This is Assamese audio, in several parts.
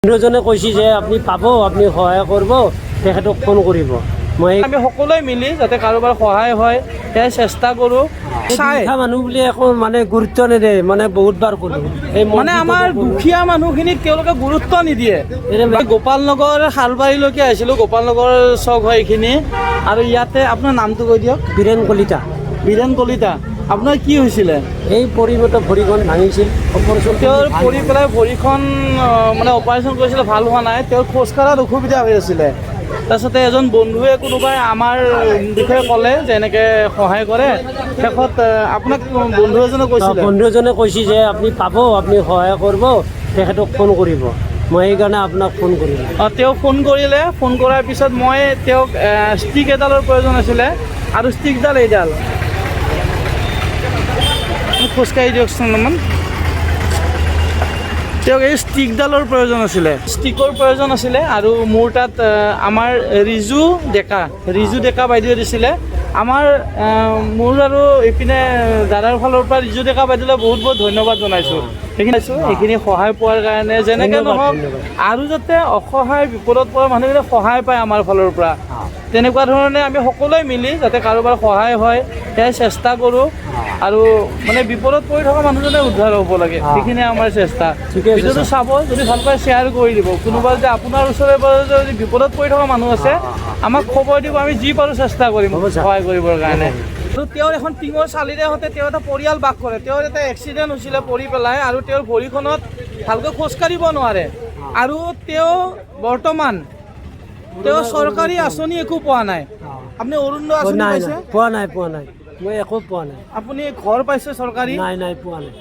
বন্ধুজনে কৈছে যে আপুনি পাব, আপুনি সহায় কৰিব, তেখেতক ফোন কৰিব। আমি সকলোৱে মিলি যাতে কাৰোবাৰ সহায় হয় সেয়া চেষ্টা কৰোঁ। মানুহ বুলি একো মানে গুৰুত্ব নিদিয়ে, মানে বহুতবাৰ ক'লো মানে আমাৰ দুখীয়া মানুহখিনিক তেওঁলোকে গুৰুত্ব নিদিয়ে। গোপাল নগৰ শালবাৰীলৈকে আহিছিলোঁ, গোপাল নগৰ চক হয় এইখিনি। আৰু ইয়াতে আপোনাৰ নামটো কৈ দিয়ক। বীৰেন কলিতা। বীৰেন কলিতা, আপোনাৰ কি হৈছিলে? এই পৰিৱৰ্তন ভৰিখন ভাঙিছিল, তেওঁৰ পৰি পেলাই ভৰিখন মানে অপাৰেশ্যন কৰিছিলে, ভাল হোৱা নাই। তেওঁৰ খোজ কঢ়াত অসুবিধা হৈ আছিলে। তাৰপিছতে এজন বন্ধুৱে কোনোবাই আমাৰ বিষয়ে ক'লে যে এনেকৈ সহায় কৰে। শেষত আপোনাক বন্ধু এজনে কৈছিলে, যে আপুনি পাব, আপুনি সহায় কৰিব, তেখেতক ফোন কৰিব। মই সেইকাৰণে আপোনাক ফোন কৰিলোঁ। তেওঁ ফোন কৰিলে। ফোন কৰাৰ পিছত মই তেওঁক ষ্টিক এডালৰ প্ৰয়োজন আছিলে, আৰু ষ্টিকডাল এইডাল। খোজকাঢ়ি দিয়কচোন অলপমান। তেওঁক এই ষ্টিকডালৰ প্ৰয়োজন আছিলে, ষ্টিকৰ প্ৰয়োজন আছিলে। আৰু মোৰ তাত আমাৰ ৰিজু ডেকা বাইদেৱে দিছিলে। মোৰ আৰু এইপিনে দাদাৰ ফালৰ পৰা ৰিজু ডেকা বাইদেউলৈ বহুত বহুত ধন্যবাদ জনাইছোঁ। এইখিনি সহায় পোৱাৰ কাৰণে। যেনেকৈ নহওক আৰু যাতে অসহায় বিপদত পৰা মানুহবিলাক সহায় পায় আমাৰ ফালৰ পৰা, তেনেকুৱা ধৰণে আমি সকলোৱে মিলি যাতে কাৰোবাৰ সহায় হয় সেয়া চেষ্টা কৰোঁ। আৰু মানে বিপদত পৰি থকা মানুহজনে উদ্ধাৰ হ'ব লাগে, সেইখিনিয়ে আমাৰ চেষ্টা। ভিডিঅ'টো চাব, যদি ভাল পায় শ্বেয়াৰ কৰি দিব। কোনোবা যদি আপোনাৰ ওচৰে পাজৰে যদি বিপদত পৰি থকা মানুহ আছে, আমাক খবৰ দিব, আমি যি পাৰোঁ চেষ্টা কৰিম সহায় কৰিবৰ কাৰণে। আৰু তেওঁৰ এখন টিঙৰ চালিৰে সৈতে তেওঁ এটা পৰিয়াল বাস কৰে। তেওঁৰ এটা এক্সিডেণ্ট হৈছিলে পৰি পেলাই, আৰু তেওঁৰ ভৰিখনত ভালকৈ খোজকাঢ়িব নোৱাৰে। আৰু তেওঁ বৰ্তমান চৰকাৰী আঁচনি একো পোৱা নাই। আপুনি অৰুণোদয় আঁচনি পাইছে? পোৱা নাই, মই একো পোৱা নাই। আপুনি ঘৰ পাইছে চৰকাৰী? নাই, পোৱা নাই।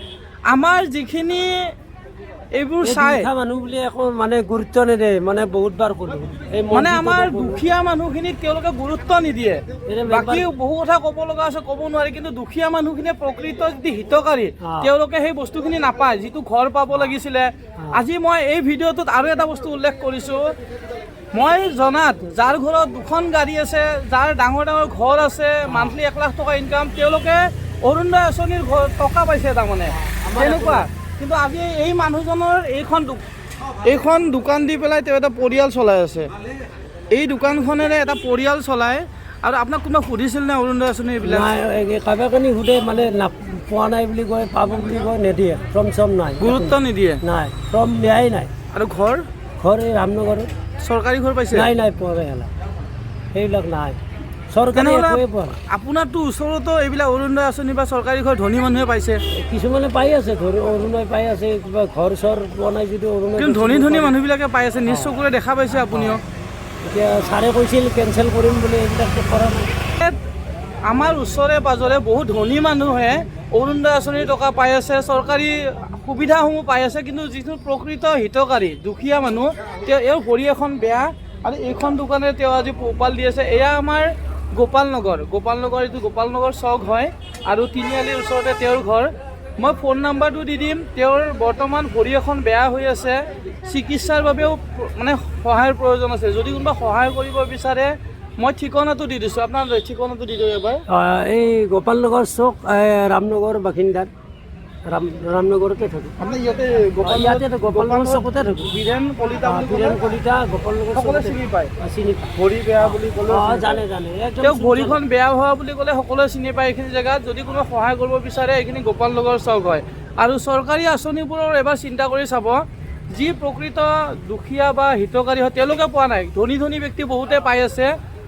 আমাৰ যিখিনি এইবোৰ চাই মানুহ বুলি একো মানে গুৰুত্ব নিদিয়ে, মানে বহুতবাৰ ক'লো। মানে আমাৰ দুখীয়া মানুহখিনিক তেওঁলোকে গুৰুত্ব নিদিয়ে। বাকী বহু কথা ক'ব লগা আছে, ক'ব নোৱাৰি। কিন্তু দুখীয়া মানুহখিনিয়ে প্ৰকৃত যদি হিতকাৰী, তেওঁলোকে সেই বস্তুখিনি নাপায়, যিটো ঘৰ পাব লাগিছিলে। আজি মই এই ভিডিঅ'টোত আৰু এটা বস্তু উল্লেখ কৰিছোঁ। মই জনাত যাৰ ঘৰত 2খন গাড়ী আছে, যাৰ ডাঙৰ ডাঙৰ ঘৰ আছে, মান্থলি 1 লাখ টকা ইনকাম, তেওঁলোকে অৰুণোদয় আঁচনিৰ টকা পাইছে তাৰমানে, তেনেকুৱা। কিন্তু আজি এই মানুহজনৰ এইখন দোকান দি পেলাই তেওঁ এটা পৰিয়াল চলাই আছে। এই দোকানখনেৰে এটা পৰিয়াল চলায়। আৰু আপোনাক কোনোবা সুধিছিল নে অৰুণোদয় আঁচনি এইবিলাক? কাবাকানি সুধে, মানে পোৱা নাই বুলি কয়, পাব বুলি কয়, নিদিয়ে। ফৰ্ম নাই, গুৰুত্ব নিদিয়ে। নাই, ফৰ্ম দিয়াই নাই। আৰু ঘৰ এই ৰামনগৰত চৰকাৰী ঘৰ পাইছে? নাই, পোৱা নাই। সেইবিলাক নাই, চৰকাৰী একোৱে পোৱা নাই। আপোনাৰতো ওচৰতো এইবিলাক অৰুণোদয় আঁচনি বা চৰকাৰী ঘৰ ধনী মানুহে পাইছে। কিছুমানে পাই আছে, অৰুণোদয় পাই আছে, কিবা ঘৰ চৰ পোৱা নাই যদিও অৰুণোদয়। কিন্তু ধনী মানুহবিলাকে পাই আছে, নিজ চকুৰে দেখা পাইছে আপুনিও। এতিয়া ছাৰে কৈছিল কেঞ্চেল কৰিম বুলি, এইবিলাকতো কৰা নাই। আমাৰ ওচৰে পাজৰে বহুত ধনী মানুহে অৰুণোদয় আঁচনিৰ টকা পাই আছে, চৰকাৰী সুবিধাসমূহ পাই আছে। কিন্তু যিটো প্ৰকৃত হিতকাৰী দুখীয়া মানুহ, এওঁৰ ভৰি এখন বেয়া, আৰু এইখন দোকানে তেওঁ আজি পোহপাল দি আছে। এয়া আমাৰ গোপাল নগৰ এইটো গোপাল নগৰ চক হয়, আৰু তিনিআলিৰ ওচৰতে তেওঁৰ ঘৰ। মই ফোন নাম্বাৰটো দি দিম। তেওঁৰ বৰ্তমান ভৰি এখন বেয়া হৈ আছে, চিকিৎসাৰ বাবেও মানে সহায়ৰ প্ৰয়োজন আছে। যদি কোনোবা সহায় কৰিব বিচাৰে, মই ঠিকনাটো দি দিছোঁ। আপোনাৰ ঠিকনাটো দি দিওঁ এবাৰ। এই গোপাল নগৰ চক, ৰামনগৰ বাসিন্দাত, ৰামনগৰতে থাকোঁ। আপুনি ইয়াতে গোপাল নগৰ চকতে থাকোঁ। বীৰেন কলিতা গোপাল নগৰ সকলোৱে চিনি পায়। চিনি ভৰি বেয়া বুলি ক'লে জানে। তেওঁক ভৰিখন বেয়া হোৱা বুলি ক'লে সকলোৱে চিনি পায় এইখিনি জেগাত। যদি কোনোবা সহায় কৰিব বিচাৰে, এইখিনি গোপাল নগৰ চক হয়। আৰু চৰকাৰী আঁচনিবোৰৰ এবাৰ চিন্তা কৰি চাব, যি প্ৰকৃত দুখীয়া বা হিতকাৰী হয় তেওঁলোকে পোৱা নাই। ধনী ব্যক্তি বহুতে পাই আছে,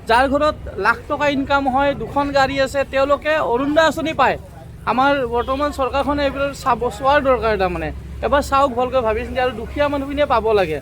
যাৰ ঘৰত লাখ টকা ইনকাম হয়, 2খন গাড়ী আছে, তেওঁলোকে অৰুণোদয় আঁচনি পায়। আমাৰ বৰ্তমান চৰকাৰখনে এইবিলাক চোৱাৰ দৰকাৰ। তাৰমানে এবাৰ চাওক ভালকৈ ভাবি চিন্তি, আৰু দুখীয়া মানুহখিনিয়ে পাব লাগে।